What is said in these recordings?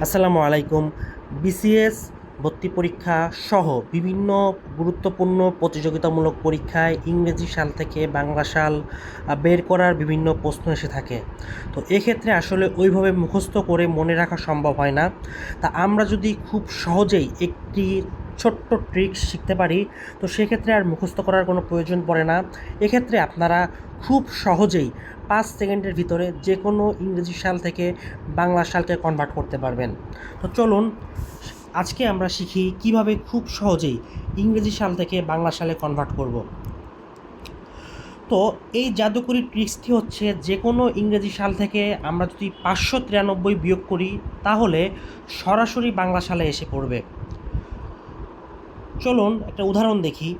আসসালামু আলাইকুম। বিসিএস ভর্তি পরীক্ষা সহ বিভিন্ন গুরুত্বপূর্ণ প্রতিযোগিতামূলক পরীক্ষায় ইংরেজি সাল থেকে বাংলা সাল বের করার বিভিন্ন প্রশ্ন এসে থাকে। তো এক্ষেত্রে আসলে ওইভাবে মুখস্থ করে মনে রাখা সম্ভব হয় না। তা আমরা যদি খুব সহজেই একটি ছোট্ট ট্রিক্স শিখতে পারি, তো সেক্ষেত্রে আর মুখস্থ করার কোনো প্রয়োজন পড়ে না। এক্ষেত্রে আপনারা খুব সহজেই 5 সেকেন্ডের ভিতরে যে কোনো ইংরেজি সাল থেকে বাংলা সালকে কনভার্ট করতে পারবেন। তো চলুন আজকে আমরা শিখি কিভাবে খুব সহজেই ইংরেজি সাল থেকে বাংলা সালে কনভার্ট করব। তো এই জাদুকরি ট্রিক্সটি হচ্ছে, যে কোনো ইংরেজি সাল থেকে আমরা যদি 593 বিয়োগ করি তাহলে সরাসরি বাংলা সালে এসে পড়বে। চলুন একটা উদাহরণ দেখি।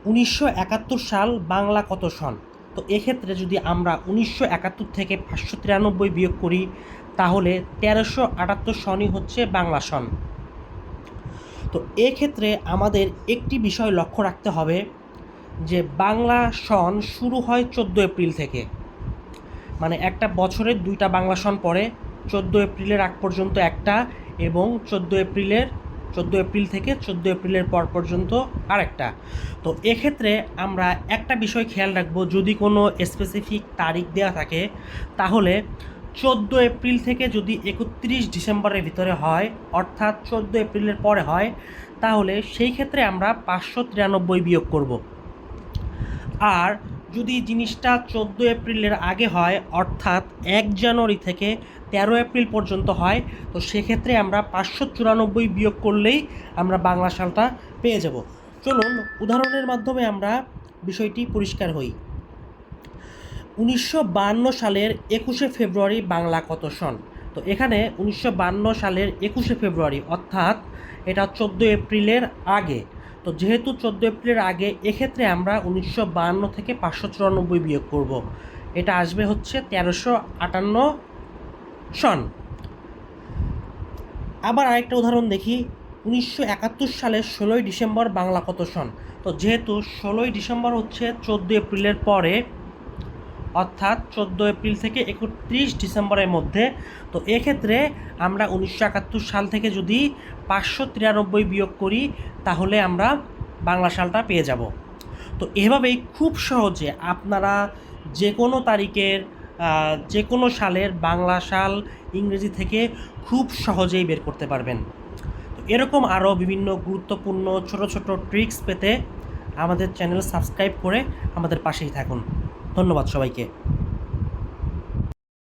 1971 সাল বাংলা কত সন? তো এক্ষেত্রে যদি আমরা 1971 থেকে 593 বিয়োগ করি তাহলে 1378 সনই হচ্ছে বাংলা সন। তো এক্ষেত্রে আমাদের একটি বিষয় লক্ষ্য রাখতে হবে যে বাংলা সন শুরু হয় 14 এপ্রিল থেকে, মানে একটা বছরের 2টা বাংলা সন পড়ে। 14 এপ্রিলের আগ পর্যন্ত একটা, এবং 14 এপ্রিল থেকে 14 এপ্রিলের পর পর্যন্ত আরেকটা। তো এক্ষেত্রে আমরা একটা বিষয় খেয়াল রাখবো, যদি কোনো স্পেসিফিক তারিখ দেওয়া থাকে তাহলে 14 এপ্রিল থেকে যদি 31 ডিসেম্বরের ভিতরে হয়, অর্থাৎ 14 এপ্রিলের পরে হয়, তাহলে সেই ক্ষেত্রে আমরা 593 বিয়োগ করব। আর যদি জিনিসটা 14 এপ্রিলের আগে হয়, অর্থাৎ 1 জানুয়ারি থেকে 13 এপ্রিল পর্যন্ত হয়, তো সেক্ষেত্রে আমরা 594 বিয়োগ করলেই আমরা বাংলা সালটা পেয়ে যাব। চলুন উদাহরণের মাধ্যমে আমরা বিষয়টি পরিষ্কার হই। 1952 সালের 21শে ফেব্রুয়ারি বাংলা কত সন? তো এখানে 1952 সালের 21শে ফেব্রুয়ারি, অর্থাৎ এটা 14 এপ্রিলের আগে। তো যেহেতু 14 এপ্রিলের আগে, এক্ষেত্রে আমরা 1952 থেকে 594 বিয়োগ করব। এটা আসবে হচ্ছে 1358 সন। আবার আরেকটা উদাহরণ দেখি। 1971 সালের 16ই ডিসেম্বর বাংলা কত সন? তো যেহেতু 16ই ডিসেম্বর হচ্ছে 14 এপ্রিলের পরে, অর্থাৎ 14 এপ্রিল থেকে 31 ডিসেম্বরের মধ্যে, তো এক্ষেত্রে আমরা 1971 সাল থেকে যদি 593 বিয়োগ করি তাহলে আমরা বাংলা সালটা পেয়ে যাব। তো এভাবেই খুব সহজে আপনারা যে কোনো তারিখের যে কোনো সালের বাংলা সাল ইংরেজি থেকে খুব সহজেই বের করতে পারবেন। তো এরকম আরও বিভিন্ন গুরুত্বপূর্ণ ছোট ছোট ট্রিক্স পেতে আমাদের চ্যানেল সাবস্ক্রাইব করে আমাদের পাশেই থাকুন। ধন্যবাদ সবাইকে।